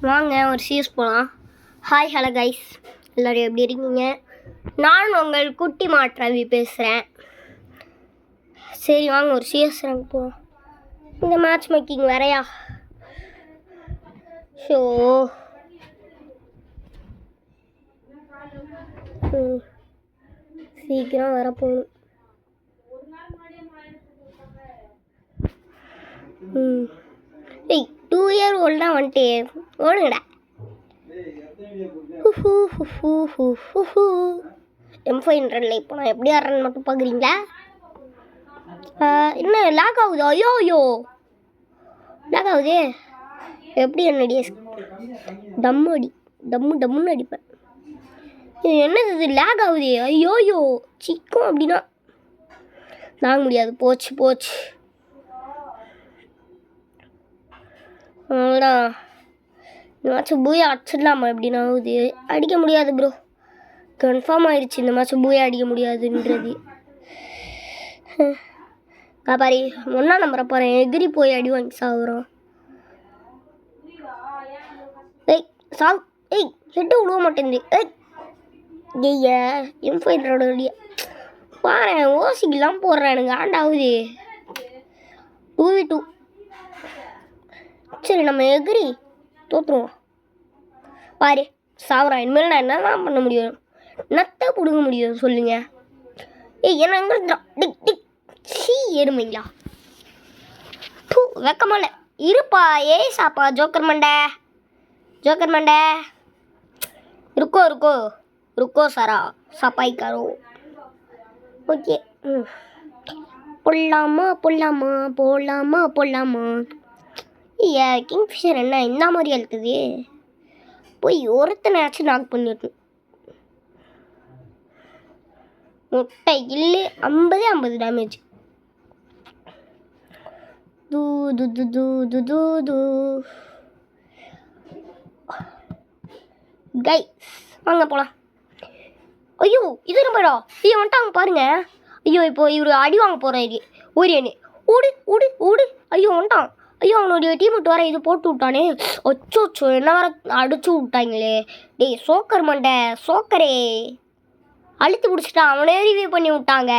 வாங்க ஒரு சிஎஸ் போகலாம். ஹாய் ஹலோ கைஸ், எல்லோரும் எப்படி இருக்கீங்க? நான் உங்கள் குட்டி மாற்றவி பேசுகிறேன். சரி வாங்க ஒரு சிஎஸ் ரேங்க் போகலாம். இந்த மேட்ச் மேக்கிங் வேறையா? ஷோ சீக்கிரம் வரப்போகணும். ஏய் 2 இயர் ஓல்டாக வந்துட்டு ஓடுங்கடா. M500 இப்போ நான் எப்படி ஆடுறேன்னு மட்டும் பார்க்குறீங்களா? என்ன லாக் ஆகுது? ஐயோ லாக் ஆகுது. எப்படி என்னடி டம்முன்னு அடிப்பேன். இது என்னது இது லாக் ஆகுது? ஐயோயோ சிக்கும் அப்படின்னா தாங்க முடியாது. போச்சு அவ்வளோதான். இந்த மேட்ச் பூயா அடிச்சிடலாமா? எப்படின்னா ஆகுது. அடிக்க முடியாது ப்ரோ, கன்ஃபார்ம் ஆயிடுச்சு இந்த மேட்ச் பூயா அடிக்க முடியாதுன்றது. பாரி ஒன்றா நம்பரை போகிறேன், எகிரி போய் அடி வாங்கி சாகுறோம். ஹெட்டு விழுவ மாட்டேங்குது. M500 பாரு ஓசிக்கெல்லாம் போடுறேன், எனக்கு ஆண்டாகுது. 2v2. சரி நம்ம எகிரி தோற்றுருவோம். பாரு சாவுறான். இனிமேல் நான் என்னதான் பண்ண முடியும்? நத்தை பிடுங்க முடியும் சொல்லுங்க. என்ன அங்கே எருமைங்களா வெக்கமால இருப்பா. சாப்பா ஜோக்கர் மண்டை रुको सारा सफाई करो. ஓகே போடலாமா. கிங்ஃபிஷர் என்ன இந்த மாதிரி அழுத்துது? போய் ஒருத்தனாச்சும் நாக் பண்ணிடணும். முட்டை இல்லை 50 டேமேஜ். கைஸ் வாங்க போகலாம். ஐயோ இது நம்பரா? ஐயோ வந்துட்டாங்க பாருங்க. ஐயோ இப்போ இவர் அடி வாங்க போகிறாரு. ஓரியனே ஓடு. ஐயோ வந்துட்டான். ஐயோ அவனுடைய டீம் வர இது போட்டு விட்டானே. அச்சோ என்ன வர அடிச்சு விட்டாங்களே. டேய் சோக்கர் மண்டை சோக்கரே அழுத்தி பிடிச்சிட்டான். அவனே ரிவ்யூ பண்ணி விட்டாங்க.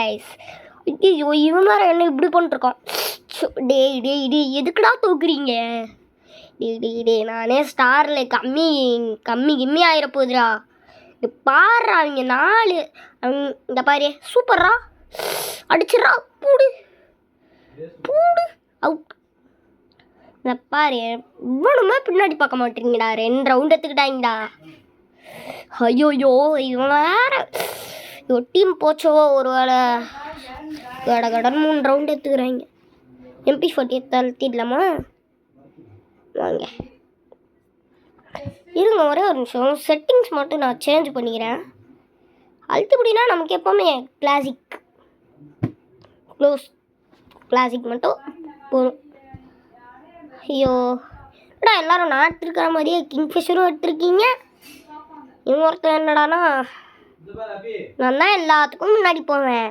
ஐயோ இவன் வேறு என்ன இப்படி பண்ணிட்டுருக்கான். டேய் எதுக்குடா தூக்குறீங்க? டேய் நானே ஸ்டாரில் கம்மி ஆயிரப்போகுதுடா. பாடுறா அவங்க 4 இந்த பாரு சூப்பர்ரா அடிச்சிடறா. பூடு அவுட். இந்த பாரு இவ்வளவுமே பின்னாடி பார்க்க மாட்டீங்கடா. 2 ரவுண்ட் எடுத்துக்கிட்டாங்கடா. ஐயோயோ இவன் வேற டீம் போச்சோ ஒரு வேளை. கடன் 3 ரவுண்ட் எடுத்துக்கிறாங்க. MP40 தள்ளிடலாமா? வாங்க இருங்க ஒரே ஒரு நிமிஷம். செட்டிங்ஸ் மட்டும் நான் சேஞ்ச் பண்ணிக்கிறேன். அழுத்துப்படினா நமக்கு எப்போவுமே கிளாசிக் மட்டும் போதும். ஐயோ எல்லோரும் நான் எடுத்துருக்கிற மாதிரியே கிங்ஃபிஷரும் எடுத்துருக்கீங்க. இவங்க ஒருத்தர் என்னடானா நான் தான் எல்லாத்துக்கும் முன்னாடி போவேன்.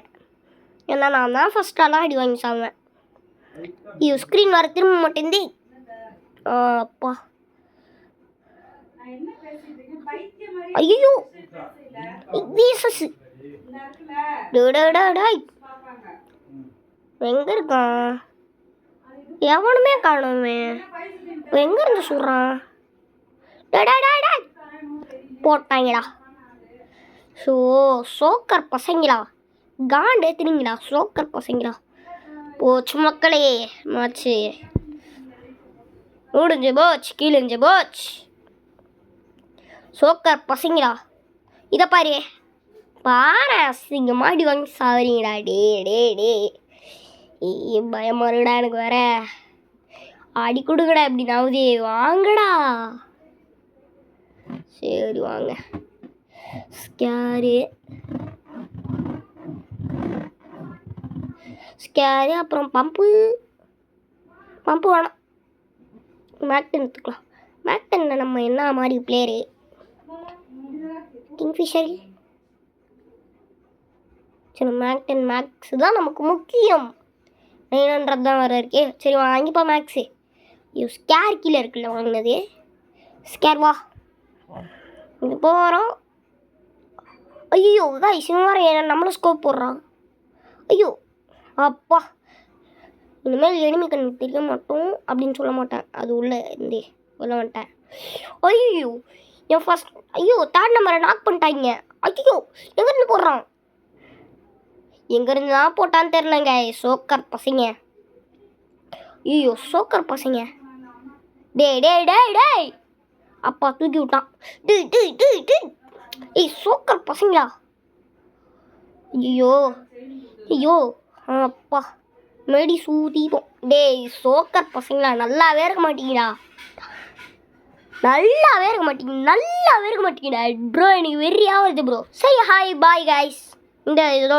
ஏன்னா நான் தான் ஃபஸ்ட்டாலாம் அடி வாங்கி சாவேன். ஐயோ ஸ்க்ரீன் வர திரும்ப மாட்டேந்தி. அப்பா ஐயோ எங்க இருக்கான்? எவனுமே காணுமே. எங்க இருந்து சொல்றான்? போட்டாங்கடா. சோக்கர் பசங்களா காண்டு ஏத்துனீங்களா? சோக்கர் பசங்களா போச்சு மக்களே. மாச்சு முடிஞ்சு போச்சு, கீழிஞ்சு போச்சு. சோக்கர் பசங்களா இதை பாரு அசிங்க மாடி வாங்கி சாவறீங்கடா. டே பயமாருடா எனக்கு வேற. அடி கொடுக்கடா எப்படின்னாவது வாங்கடா. சரி வாங்க. ஸ்கேரு அப்புறம் பம்பு வேணாம். மேக்டன் எடுத்துக்கலாம். மேக்டனில் நம்ம என்ன மாதிரி பிளேயரு? கிங்ஃபிஷர். சரி மேக்ஸ் தான் நமக்கு முக்கியம். 900 தான் வர இருக்கே. சரி வாங்கிப்பா மேக்ஸு. ஸ்கேர் கீழே இருக்குல்ல வாங்கினது. ஸ்கேர் வா. இது போகிறோம். ஐயோ கைஸ் இவன் வேறு என்ன நம்மளும் ஸ்கோப் போடுறான். ஐயோ அப்பா, இனிமேல் எனிமி கண் தெரிய மாட்டோம் அப்படின்னு சொல்ல மாட்டேன். அது உள்ளே இருந்தே உள்ள வந்துட்டேன். ஐயோ என் ஃபர்ஸ்ட், ஐயோ 3rd நம்பரை நாக் பண்ணிட்டாங்க. ஐயோ எங்கேருந்து போடுறான், எங்கேருந்து தான் போட்டான்னு தெரிலங்க. சோக்கர் பசங்க, ஐயோ சோக்கர் பசங்க. டேய் டேய் டேய் டேய், அப்பா தூக்கி விட்டான். டேய் டேய் டேய் டேய், ஏய் சோக்கர் பசங்களா. ஐயோ ஐயோ அப்பா மேடி சூதிப்போம். டேய் சோக்கர் பசங்களா, நல்லாவே இருக்க மாட்டீங்கடா, நல்லாவே இருக்க மாட்டீங்கடா ப்ரோ. எனக்கு வெறியாக வருது ப்ரோ. சரி ஹாய் பாய் கைஸ். இந்த இதோட